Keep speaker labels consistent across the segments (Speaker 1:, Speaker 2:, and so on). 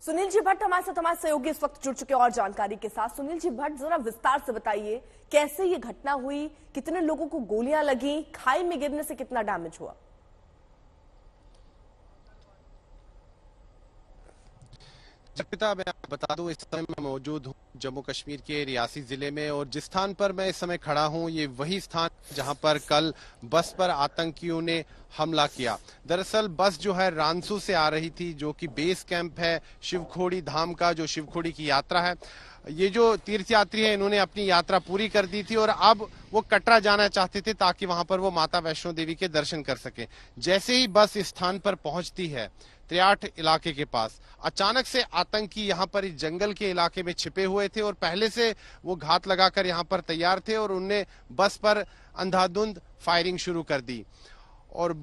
Speaker 1: सुनील जी भट्ट हमारे सहयोगी इस वक्त जुड़ चुके हैं और जानकारी के साथ। सुनील जी भट्ट, जरा विस्तार से बताइए कैसे ये घटना हुई, कितने लोगों को गोलियां लगी, खाई में गिरने से कितना डैमेज हुआ?
Speaker 2: पिता, मैं आपको बता दूं, इस समय मैं मौजूद हूं जम्मू कश्मीर के रियासी जिले में और जिस स्थान पर मैं इस समय खड़ा हूं ये वही स्थान जहां पर कल बस पर आतंकियों ने हमला किया। दरअसल बस जो है रानसू से आ रही थी, जो कि बेस कैंप है शिवखोड़ी धाम का, जो शिवखोड़ी की यात्रा है। ये जो तीर्थयात्री है इन्होंने अपनी यात्रा पूरी कर दी थी और अब वो कटरा जाना चाहते थे ताकि वहां पर वो माता वैष्णो देवी के दर्शन कर सके। जैसे ही बस इस स्थान पर पहुंचती है त्रियाठ इलाके के पास, अचानक से आतंकी यहाँ पर इस जंगल के इलाके में छिपे हुए थे और पहले से वो घात लगाकर यहाँ पर तैयार थे और उनने बस पर अंधाधुंध फायरिंग शुरू कर दी। और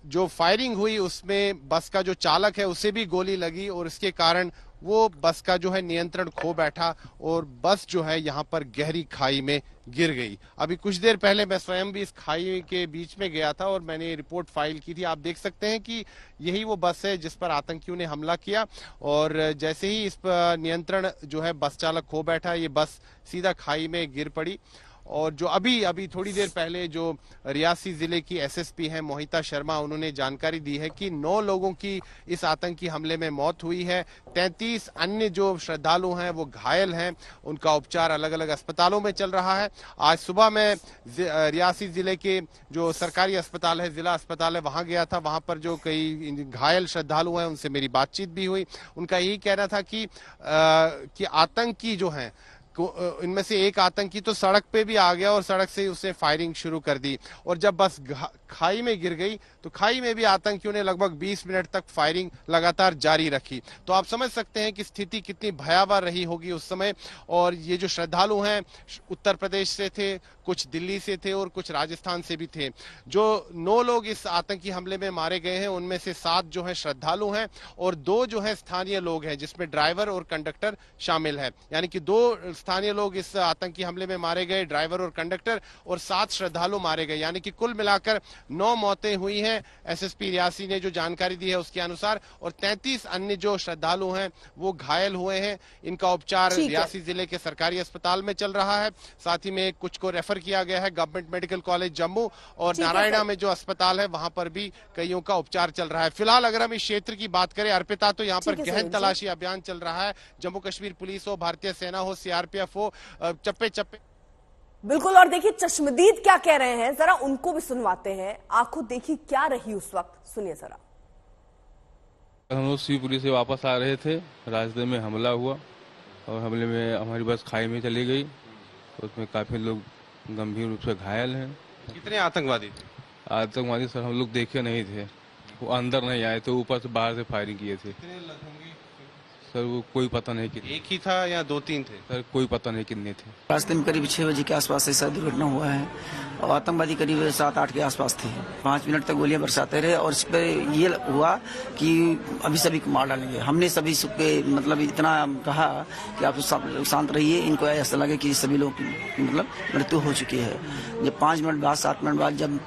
Speaker 2: जो फायरिंग हुई उसमें बस का जो चालक है उसे भी गोली लगी और इसके कारण वो बस का जो है नियंत्रण खो बैठा और बस जो है यहाँ पर गहरी खाई में गिर गई। अभी कुछ देर पहले मैं स्वयं भी इस खाई के बीच में गया था और मैंने रिपोर्ट फाइल की थी। आप देख सकते हैं कि यही वो बस है जिस पर आतंकियों ने हमला किया और जैसे ही इस पर नियंत्रण जो है बस चालक खो बैठा, ये बस सीधा खाई में गिर पड़ी। और जो अभी थोड़ी देर पहले जो रियासी जिले की एसएसपी हैं मोहिता शर्मा, उन्होंने जानकारी दी है कि 9 लोगों की इस आतंकी हमले में मौत हुई है। 33 अन्य जो श्रद्धालु हैं वो घायल हैं, उनका उपचार अलग अलग अस्पतालों में चल रहा है। आज सुबह मैं रियासी जिले के जो सरकारी अस्पताल है, जिला अस्पताल है, वहां गया था। वहां पर जो कई घायल श्रद्धालु हैं उनसे मेरी बातचीत भी हुई। उनका यही कहना था कि आतंकी जो हैं, इनमें से एक आतंकी तो सड़क पे भी आ गया और सड़क से उसने फायरिंग शुरू कर दी और जब बस खाई में गिर गई तो खाई में भी आतंकियों ने लगभग 20 मिनट तक फायरिंग लगातार जारी रखी। तो आप समझ सकते हैं कि स्थिति कितनी भयावह रही होगी उस समय। और ये जो श्रद्धालु हैं उत्तर प्रदेश से थे, कुछ दिल्ली से थे और कुछ राजस्थान से भी थे। जो 9 लोग इस आतंकी हमले में मारे गए हैं उनमें से 7 जो है श्रद्धालु हैं और 2 जो है स्थानीय लोग हैं, जिसमें ड्राइवर और कंडक्टर शामिल है। यानी कि 2 स्थानीय लोग इस आतंकी हमले में मारे गए, ड्राइवर और कंडक्टर, और 7 श्रद्धालु मारे गए। यानी कि कुल मिलाकर 9 मौतें हुई हैं एसएसपी रियासी ने जो जानकारी दी है उसके अनुसार, और 33 अन्य जो श्रद्धालु हैं वो घायल हुए हैं। इनका उपचार रियासी जिले के सरकारी अस्पताल में चल रहा है। साथ ही में कुछ को रेफर किया गया है गवर्नमेंट मेडिकल कॉलेज जम्मू, और नारायणा में जो अस्पताल है वहां पर भी कईयों का उपचार चल रहा है। फिलहाल अगर हम इस क्षेत्र की बात करें अर्पिता, तो यहाँ पर गहन तलाशी अभियान चल रहा है। जम्मू कश्मीर पुलिस हो, भारतीय सेना हो, सीआरपीएफ हो, चप्पे चप्पे।
Speaker 1: बिल्कुल। और देखिए चश्मदीद क्या कह रहे हैं, जरा उनको भी सुनवाते हैं। आंखों देखी क्या रही उस वक्त, सुनिए जरा।
Speaker 3: हम लोग शिवपुरी से वापस आ रहे थे, रास्ते में हमला हुआ और हमले में हमारी बस खाई में चली गई। उसमें काफी लोग गंभीर रूप से घायल हैं।
Speaker 2: कितने आतंकवादी थे?
Speaker 3: आतंकवादी सर हम लोग देखे नहीं थे, वो अंदर नहीं आए थे, ऊपर से बाहर से फायरिंग किए थे। सर वो कोई पता नहीं कितने,
Speaker 2: एक ही था या 2-3 थे?
Speaker 3: सर कोई पता नहीं कितने थे।
Speaker 4: रास्ते में करीब 6 बजे के आसपास ऐसा दुर्घटना हुआ है और आतंकवादी करीब 7-8 के आसपास थे। 5 मिनट तक गोलियां बरसाते रहे और इस पर ये हुआ कि अभी सभी को मार डालेंगे। हमने सभी सबके मतलब इतना कहा कि आप सब शांत रहिए, इनको ऐसा लगे कि सभी लोग की मतलब मृत्यु हो चुकी है। जब 5 मिनट बाद 7 मिनट बाद जब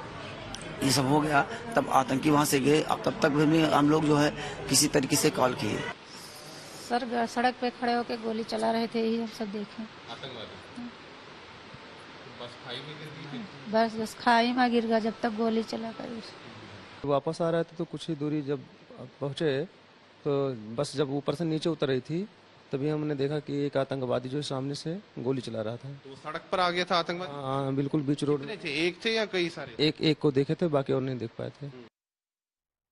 Speaker 4: ये सब हो गया तब आतंकी वहाँ से गए। अब तब तक भी हम लोग जो है किसी तरीके से कॉल किए।
Speaker 5: सर सड़क पे खड़े होकर गोली चला रहे थे, यही हम सब देखे। बस खाई में गिर गया जब तक गोली चला कर।
Speaker 6: वापस आ रहे थे तो कुछ ही दूरी जब पहुंचे तो बस जब ऊपर से नीचे उतर रही थी तभी हमने देखा कि एक आतंकवादी जो सामने से गोली चला रहा था।
Speaker 2: तो सड़क पर आ गया था आतंकवादी?
Speaker 6: हाँ बिल्कुल बीच रोड
Speaker 2: थे। एक थे या कई सारे?
Speaker 6: एक को देखे थे, बाकी और नहीं देख पाए थे।